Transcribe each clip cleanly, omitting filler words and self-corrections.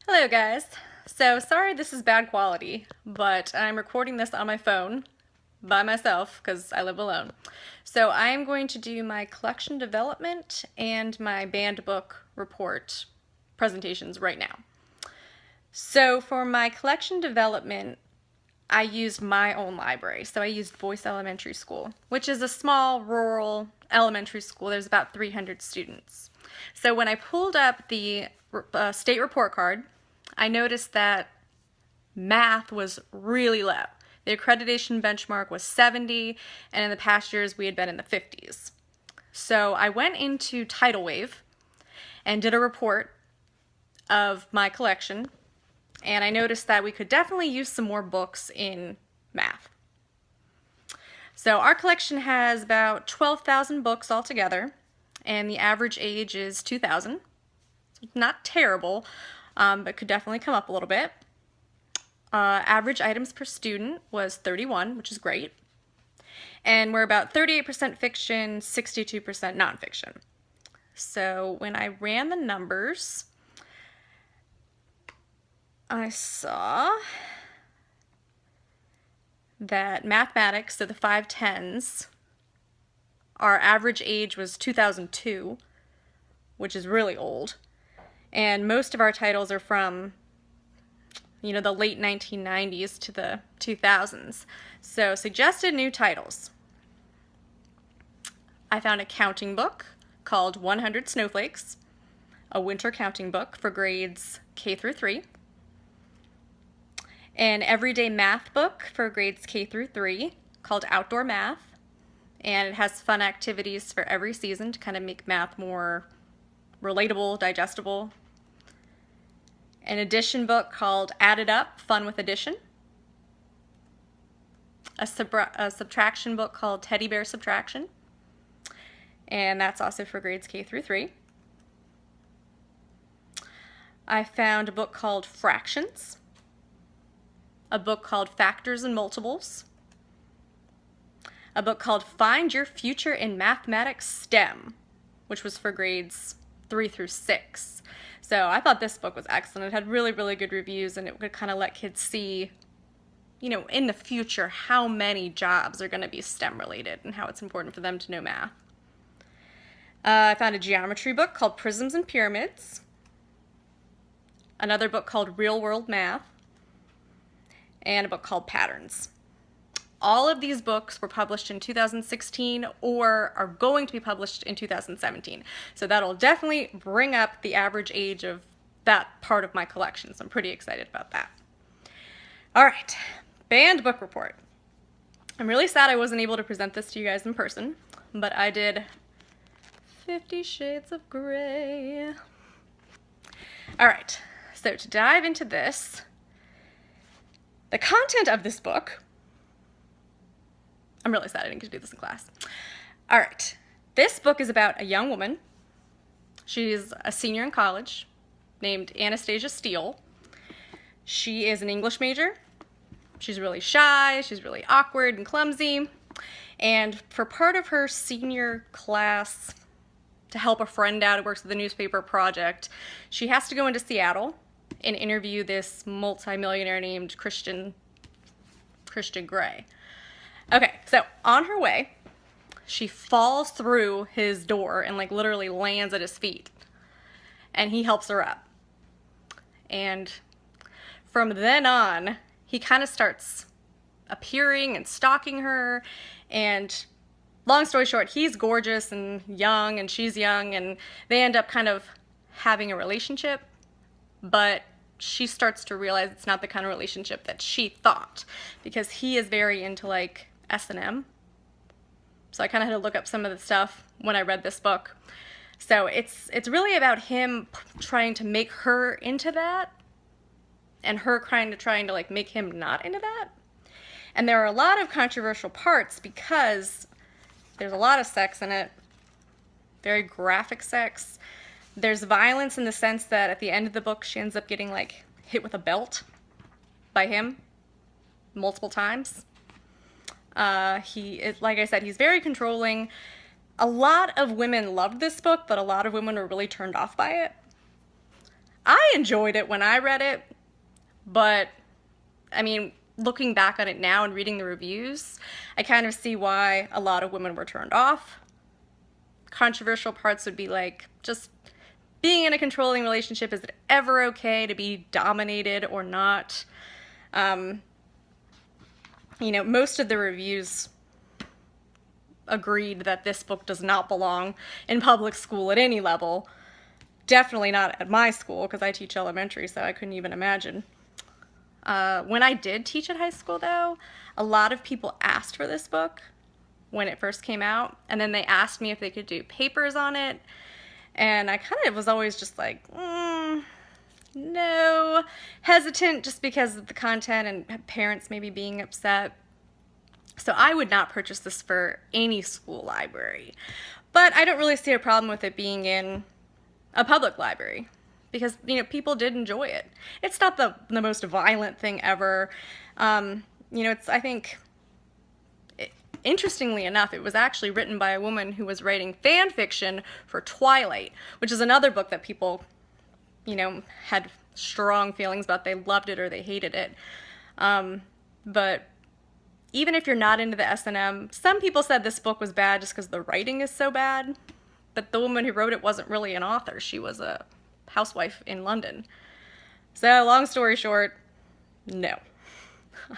Hello guys. So sorry this is bad quality, but I'm recording this on my phone by myself because I live alone. So I'm going to do my collection development and my banned book report presentations right now. So for my collection development, I used my own library. So I used Boyce Elementary School, which is a small rural elementary school. There's about 300 students. So when I pulled up the state report card, I noticed that math was really low. The accreditation benchmark was 70, and in the past years we had been in the 50s. So I went into Tidal Wave and did a report of my collection, and I noticed that we could definitely use some more books in math. So our collection has about 12,000 books altogether, and the average age is 2,000. Not terrible, but could definitely come up a little bit. Average items per student was 31, which is great. And we're about 38% fiction, 62% nonfiction. So when I ran the numbers, I saw that mathematics, so the 510s, our average age was 2002, which is really old. And most of our titles are from, the late 1990s to the 2000s. So suggested new titles. I found a counting book called 100 Snowflakes, a winter counting book for grades K through 3, an everyday math book for grades K through 3 called Outdoor Math, and it has fun activities for every season to kind of make math more relatable, digestible. An addition book called Added Up, Fun with Addition. A subtraction book called Teddy Bear Subtraction. And that's also for grades K through 3. I found a book called Fractions. A book called Factors and Multiples. A book called Find Your Future in Mathematics STEM, which was for grades 3 through 6. So I thought this book was excellent. It had really, really good reviews, and it would kind of let kids see, in the future, how many jobs are going to be STEM related and how it's important for them to know math. I found a geometry book called Prisms and Pyramids. Another book called Real World Math. And a book called Patterns. All of these books were published in 2016 or are going to be published in 2017. So that'll definitely bring up the average age of that part of my collection. So I'm pretty excited about that. All right, banned book report. I'm really sad I wasn't able to present this to you guys in person, but I did 50 Shades of Grey. All right, so to dive into this, the content of this book, I'm really sad I didn't get to do this in class. All right, this book is about a young woman. She's a senior in college named Anastasia Steele. She is an English major. She's really shy, she's really awkward and clumsy. And for part of her senior class, to help a friend out who works at the newspaper project, she has to go into Seattle and interview this multimillionaire named Christian Grey. Okay, so on her way, she falls through his door and literally lands at his feet. And he helps her up. And from then on, he kind of starts appearing and stalking her. And long story short, he's gorgeous and young and she's young, and they end up kind of having a relationship. But she starts to realize it's not the kind of relationship that she thought, because he is very into S&M. So I kind of had to look up some of the stuff when I read this book. So it's really about him trying to make her into that, and her trying to make him not into that. And there are a lot of controversial parts because there's a lot of sex in it, very graphic sex. There's violence in the sense that at the end of the book, she ends up getting hit with a belt by him multiple times. Like I said, he's very controlling. A lot of women loved this book, but a lot of women were really turned off by it. I enjoyed it when I read it, but I mean, looking back on it now and reading the reviews, I kind of see why a lot of women were turned off. Controversial parts would be like, just being in a controlling relationship, is it ever okay to be dominated or not? You know, most of the reviews agreed that this book does not belong in public school at any level. Definitely not at my school, because I teach elementary, so I couldn't even imagine. When I did teach at high school, though, a lot of people asked for this book when it first came out, and then they asked me if they could do papers on it, and I kind of was always just like, no, hesitant just because of the content and parents maybe being upset. So I would not purchase this for any school library, but I don't really see a problem with it being in a public library, because, you know, people did enjoy it. It's not the most violent thing ever. You know, it's, I think, interestingly enough, it was actually written by a woman who was writing fan fiction for Twilight, which is another book that people, you know, had strong feelings about. They loved it or they hated it. But even if you're not into the S&M, some people said this book was bad just because the writing is so bad. But the woman who wrote it wasn't really an author. She was a housewife in London. So long story short, no.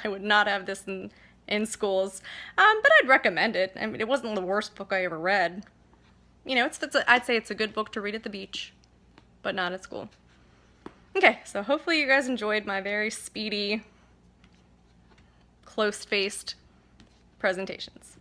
I would not have this in schools. But I'd recommend it. I mean, it wasn't the worst book I ever read. You know, I'd say it's a good book to read at the beach, but not at school. Okay, so hopefully you guys enjoyed my very speedy, close-faced presentations.